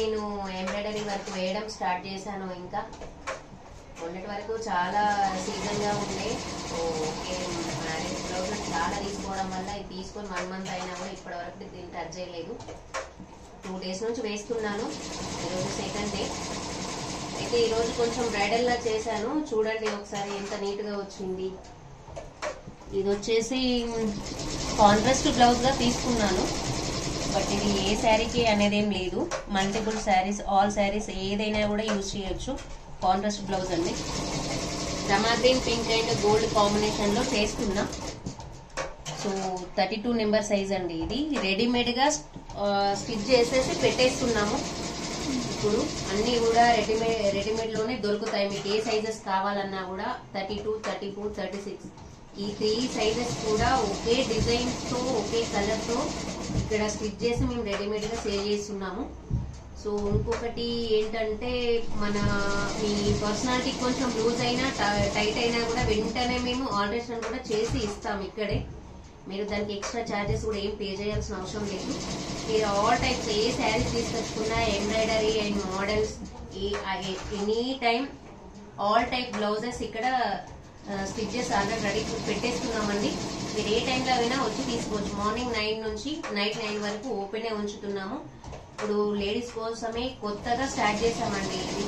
నేను embroidery work వేయడం start చేశాను. ఇంకా మొన్నటి వరకు చాలా సీజన్గా ఉండే. ఓకే, మ్యారేజ్ బ్లౌజ్ చాలా తీసుకోవడం వల్ల ఇది తీసుకొని 1 మంత్ అయినా కూడా ఇప్పటి వరకు దీన్ని టచ్ చేయలేదు. 2 డేస్ నుంచి వేస్తున్నాను. ఈరోజు సెకండ్ డే. అయితే ఈరోజు కొంచెం బ్రైడల్లా చేశాను. చూడండి ఒకసారి ఎంత నీట్గా వచ్చింది. ఇది వచ్చేసి కాంట్రాస్ట్ బ్లౌజ్గా తీసుకున్నాను. బట్ ఇది ఏ శారీకి అనేది ఏం లేదు. మల్టిపుల్ శారీస్, ఆల్ శారీస్ ఏదైనా కూడా యూజ్ చేయొచ్చు. కాంట్రాస్ట్ బ్లౌజ్ అండి. Rama green, pink and gold combination లో చేస్తున్నా. సో 32 నెంబర్ సైజ్ అండి. ఇది రెడీమేడ్ గా స్టిచ్ చేసేసి పెట్టేస్తున్నాము. ఇప్పుడు అన్ని కూడా రెడీమేడ్ లోనే దొరుకుతాయి. మీకు ఏ సైజెస్ కావాలన్నా కూడా 32, 34, 36 ఈ 3 సైజెస్ కూడా ఒకే డిజైన్ తో ఒకే కలర్ తో ఇక్కడ స్టిచ్ చేసి మేము రెడీమేడ్ గా సేల్ చేస్తున్నాము. సో ఇంకొకటి ఏంటంటే మీ పర్సనాలిటీ కొంచెం లూజ్ అయినా టైట్ అయినా కూడా వెంటనే మేము ఆల్టరేషన్ కూడా చేసి ఇస్తాం ఇక్కడే. మీరు దానికి ఎక్స్ట్రా ఛార్జెస్ కూడా ఏం పే చేయాల్సిన అవసరం లేదు. మీరు ఆల్ టైప్స్ ఏ శారీస్ తీసుకొచ్చుకున్నా embroidery and models any time all type blouses ఇక్కడ స్టిచ్చెస్ ఆల్రెడీ రెడీ పెట్టేస్తున్నామండి. మీరు ఏ టైంలో అయినా వచ్చి తీసుకోవచ్చు. మార్నింగ్ 9 నుంచి నైట్ 9 వరకు ఓపెనే ఉంచుతున్నాము. ఇప్పుడు లేడీస్ కోసమే కొత్తగా స్టార్ట్ చేసామండి. ఇది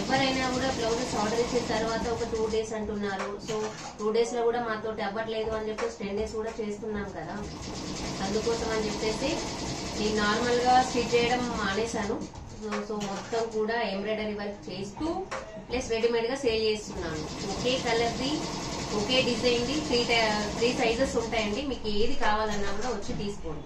ఎవరైనా కూడా బ్లౌజెస్ ఆర్డర్ ఇచ్చిన తర్వాత ఒక 2 డేస్ అంటున్నారు. సో 2 డేస్ లో కూడా మాతోటి అవ్వట్లేదు అని చెప్పేసి 10 డేస్ కూడా చేస్తున్నాం కదా. అందుకోసం అని చెప్పేసి నేను నార్మల్ గా స్టిచ్ చేయడం మానేశాను. సో మొత్తం కూడా ఎంబ్రాయిడరీ వర్క్ చేస్తూ ప్లస్ రెడీమేడ్ గా సేల్ చేస్తున్నాను. ఒకే కలర్ ది, ఒకే డిజైన్ ది 3 సైజెస్ ఉంటాయండి. మీకు ఏది కావాలన్నా కూడా వచ్చి తీసుకోండి.